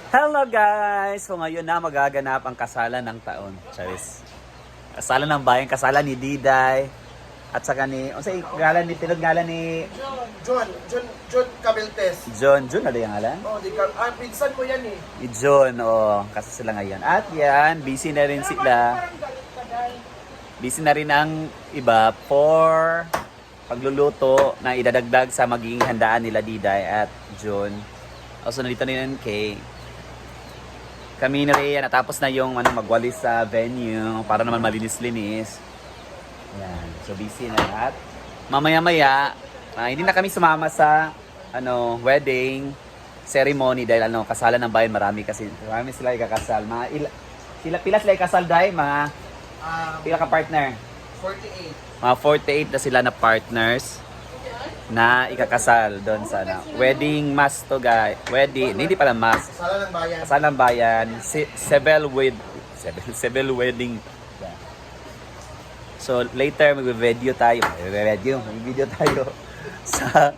Hello guys! So ngayon na magaganap ang kasalan ng taon. Charis. Kasalan ng bayan, kasalan ni Diday. At saka ni, o sa ngalan ni, pinag-ngalan ni... John Cabeltes. John, ano yung ngalan? Oh, pinsan mo yan eh. Ni John, kasi sila ngayon. At yan, busy na rin sila. Busy na rin ang iba for pagluluto na idadagdag sa magiging handaan nila Diday at John. Also, nandito na yun kay kami na rin, natapos na yung magwalis sa venue para naman malinis-linis. Ayan, so busy na lahat. Mamaya-maya, hindi na kami sumama sa wedding ceremony dahil kasalan ng bayan, marami sila ikakasal. Pila sila ikasal dahil mga pila ka partner? 48. Mga 48 na sila na partners na ikakasal doon sa wedding mass to guys. Wedding, hindi pala mass. Kasalan ng bayan. Kasalan ng bayan, civil wedding. So later magvi-video tayo sa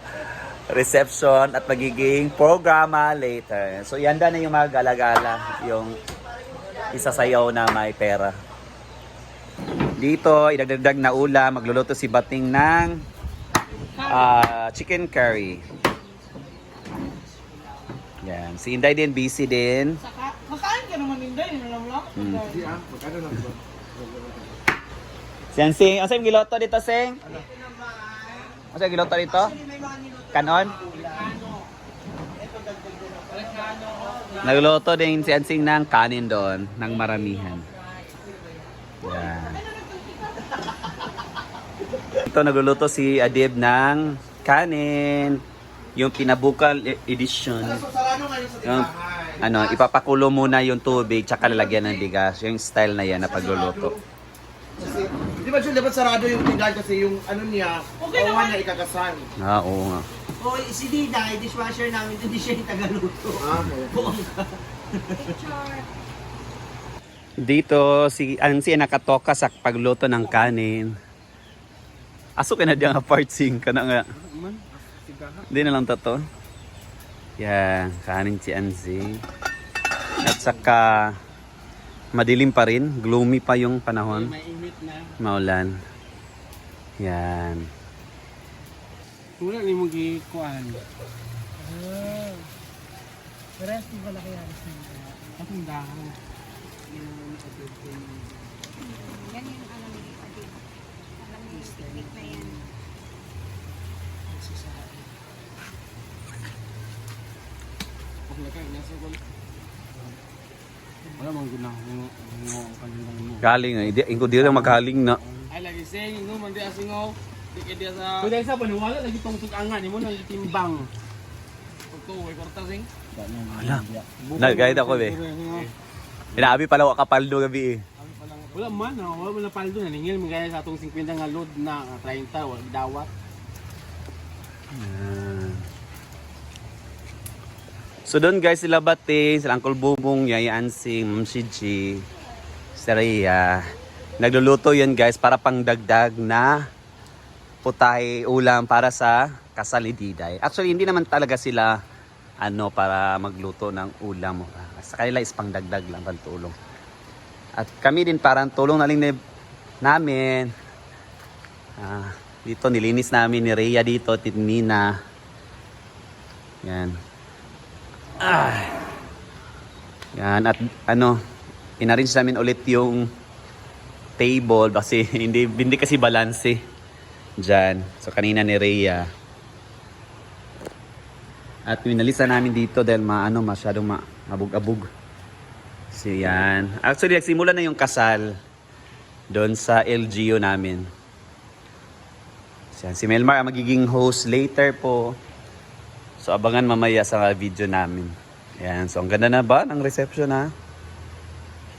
reception at magiging programa later. So yanda na yung mga gala-gala, yung isasayaw na may pera. Dito, idagdag na ulam, magluluto si Bating ng chicken curry. Yan. Si Inday din, busy din. Makain ka naman, Inday. Nalamlam. Hindi magkano lang ba? Siyan, Sing. Ano sa'yo giloto dito, Sing? Ano sa'yo giloto dito? Kanon? Nagluto din si Ansing ng kanin doon, ng maramihan. Yan. Ito nagluluto si Adib ng kanin, yung pinabukal edition. Sarado ngayon sa tindahan. Ipapakulo muna yung tubig tsaka lalagyan ng bigas. Yung style na yan na pagluluto. Kasi, di ba Jun, dapat sarado yung tindahan kasi yung niya, kawan na ikakasal. Oo nga. O, si Diday, dishwasher namin, hindi siya yung tagaluto. Dito, si Ansi nakatoka sa pagluto ng kanin. Aso ka na diyan nga part sing ka na nga. Hindi na lang to. Yan, kanin si Ansi. At saka madilim pa rin, gloomy pa yung panahon. May init na. Maulan. Yan. Wala ni mo gikuan. Rest di ba laki alis na? Atong dahon. Yan yung alam ni Adib. Alam ni technique na yan. Wala mong gunang mo kanina mo. Galing nga, hindi ko dito maghaling na. Ay lagi sing no man di asingaw. Di kay dia sa. Kuya sa paniwala lagi tong tugangan imo nang timbang. Pagto way korta sing. Wala. Nagkahit ako eh. Inaabi pala kapaldo gabi eh. Wala man, wala man na paldo na ningil mga sa atong 50 nga load na 30 wala dawat. So doon guys, sila Bating, sila Uncle Bubong, Yaya Ansing, Ma'am Shiji, si Rhea. Nagluluto yan guys para pangdagdag na putahe ulam para sa kasal ni Diday. Actually hindi naman talaga sila para magluto ng ulam. Sa kanila is pangdagdag lang, pantulong. At kami din parang tulong na lang namin. Dito nilinis namin ni Rhea dito, Nina. Yan. Yan at inarrange namin ulit yung table kasi hindi kasi balance diyan. So kanina ni Rhea. At pinalisa namin dito dahil masyadong mabug-abug. So yan. Actually nagsimula na yung kasal doon sa LGU namin. So, yan. Si Melmar ang magiging host later po. So abangan mamaya sa video namin. Ayan. So ang ganda na ba ng reception ha?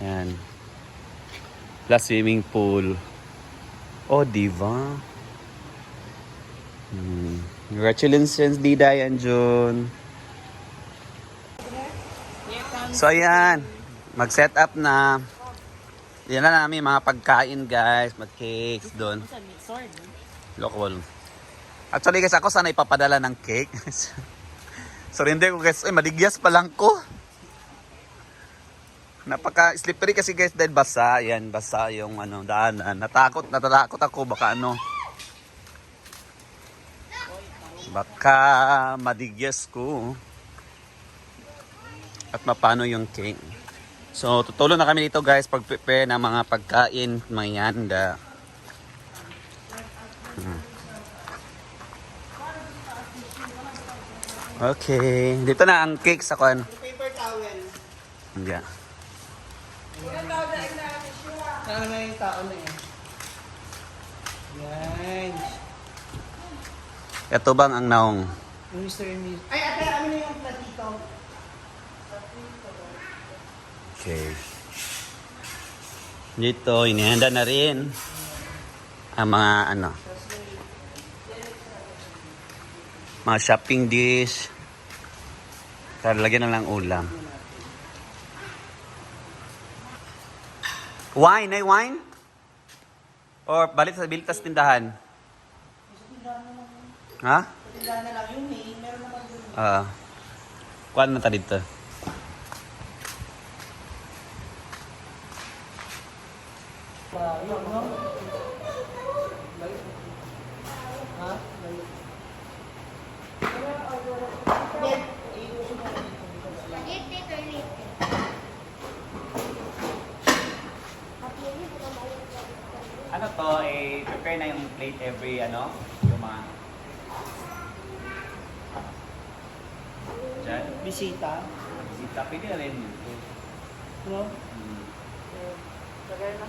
Ayan. Plus swimming pool. Oh, diva. Congratulations, Diday and June. So ayan. Mag-set up na. Yan na namin mga pagkain guys. Mag-cakes doon. Local. Actually guys, ako sana ipapadala ng cake. So hindi ko guys, madigyas pa lang ko. Napaka-slippery kasi guys dahil basa. Yan, basa yung ano, daanan. Natatakot ako baka ano. Baka madigyas ko. At mapano yung king. So, tutulo na kami dito guys pag-prepare ng mga pagkain, mga yanda. Okay, dito na ang cake sa kwan. Paper towel. Yeah. Saan na yung tao na yan? Yan. Ito bang ang naong? Yung Mr. and Miss. Ay, ate, ano na yung platito? Okay. Dito, inihanda na rin ang mga ano. Mga shopping dish. Lagyan na lang ulam. Wine, ay wine? Or balik sa bilitas tindahan? Ha? Tindahan na lang yung main. Meron naman doon. Kuan na ta dito. Ano to, prepare na yung plate every ano, yung mga dyan. Bisita. Bisita, pwede na rin yun. No?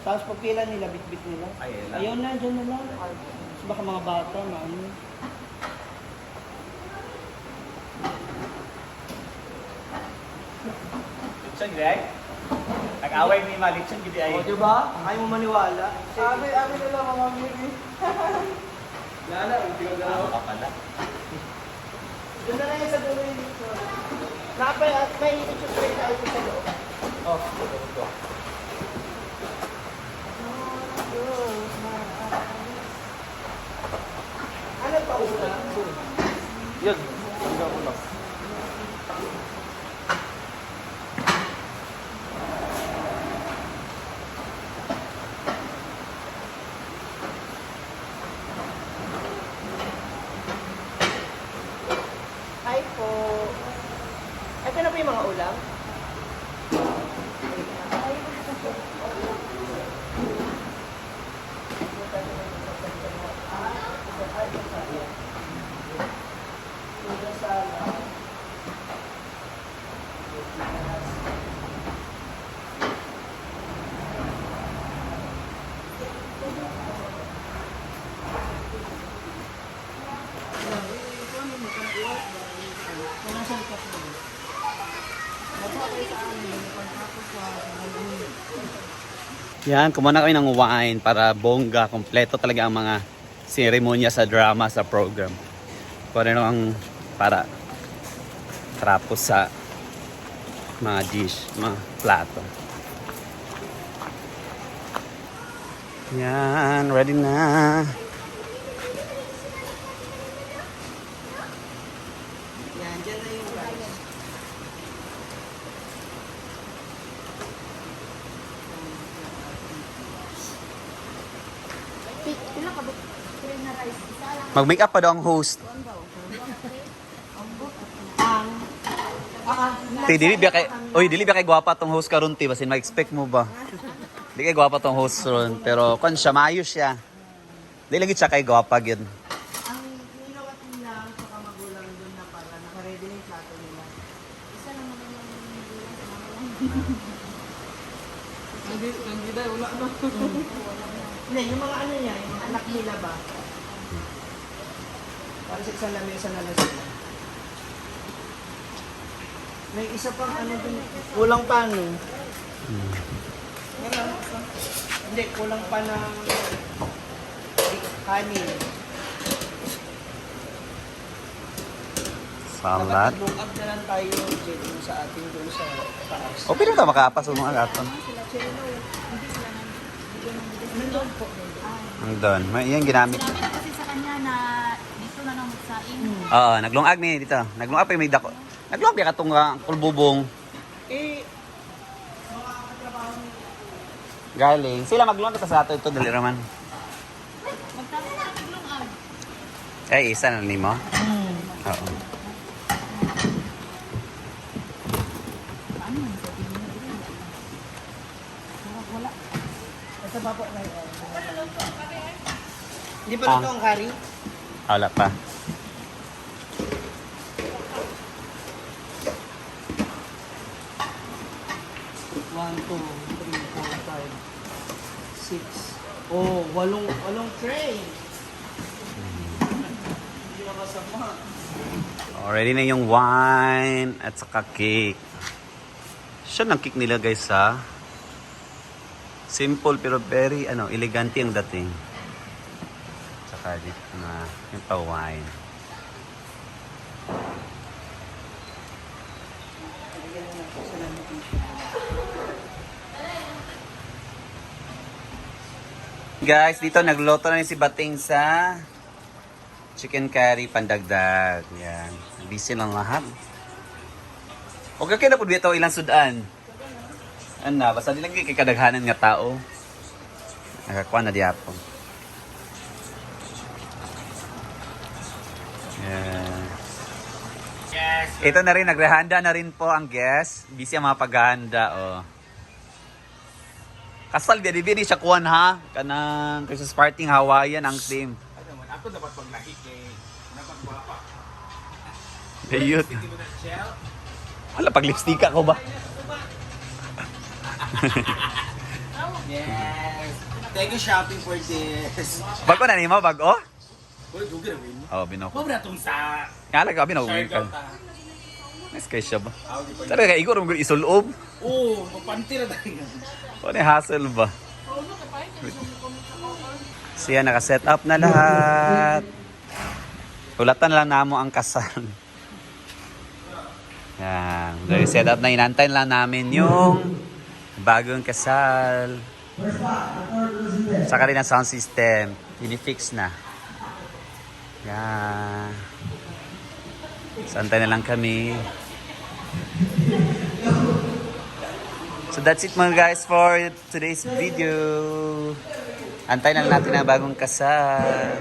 Tapos pagpila nila, bit-bit nila. Ayaw na, dyan na lang. Kasi baka mga bata, ano. Lechon, Greg? Nag-away ni mga lechon, gidi ay. O, diba? Ayaw mo maniwala. Sabi na lang, mga mimi. Lala, hindi ka Ano ka pala? Doon na lang yung sa dulo yung dito. Nakapay at may itsupray tayo sa loob. Oh, ito. Ano pa una? Yun. Hanggang ulo. Hi po. Ito na po yung mga ulam. Yan, kumuha na kami ng wine para bongga, kompleto talaga ang mga seremonya sa drama, sa program. Kung ano ang para trapos sa mga dish, mga plato. Yan, ready na. Yan, dyan na yung rice. Pila ka ba? Pila na rice. Isa lang. Mag-make up pa daw ang host. Dili ba kay dili ba kay gwapa tong host karon ti basin ma-expect mo ba? Di kay gwapa tong host ron, pero kon siya maayo siya. Di lagi siya kay gwapa gyud. Ang nilawat nila sa magulang doon na para naka-ready na yung plato nila. Isa lang naman yung Hindi dahil wala na. Hindi, yung mga ano niya, yung anak nila ba? Para sa isang lamesa na lang sila. May isa pang ano dun. Kulang pa ano? Hindi, kulang pa ng kanin. Salad. Look up na lang tayo dito sa atin doon sa taas. O pero ta makapas mga gaton. sila chelo. Hindi sila Nandun po. Ang don. May yan ginamit. Sinabi na kasi sa kanya na dito na lang magsaing. Oo, naglungag ni dito. Naglungag pa may dako. Naglungag pa katong kulbubong. Eh, mga Galing. Sila maglunod ka sa ato ito, dali raman. Magtapos na taglungan. Ay, isa na nimo. Oo. Ito pa po. Hindi pa Ah. ito ang curry? Wala pa. One, two, three, four, five, six. Oh, walong tray. Hindi na masama. Already na yung wine at saka cake. Siya ng cake nila guys ha. Simple pero very elegante ang dating. Saka dito na yung pa wine. Guys, dito nagluto na si Bating sa chicken curry pandagdag. Yan. Busy lang lahat. Okay na po dito ilang sudan. Ano, basta nilang kay kadaghanan nga tao. Nakakuha na diapon. Yan. Yes. Ito na rin, nagrehanda na rin po ang guest. Busy ang mga paghahanda, oh. Kasal, di ni siya kuhan ha. Kanang Christmas party Hawaiian ang team. Ano man, ako dapat paglahi kay dapat guwapa. Ayun. Hindi mo na shell. Wala, pag lipstick ako ba? Yes. Thank you shopping for this. Bago na nimo, bago? Uy, dugi na win. Oh, binoko. Mabra tong sa Kala ka, binoko Sharga ka. ta. Nice kayo siya ba? Aw, di pa. Talaga, igor mo isulob. Oo, mapanti na tayo. Ano yung hassle ba? Siya, naka-set up na lahat. Ulatan lang namo ang kasal. Yan. Dahil set up na, inantay lang namin yung bagong kasal. Saka rin ang sound system. Pinifix na. Yan. Santay na lang kami. So that's it mga guys for today's video. Antay na lang natin ang bagong kasal.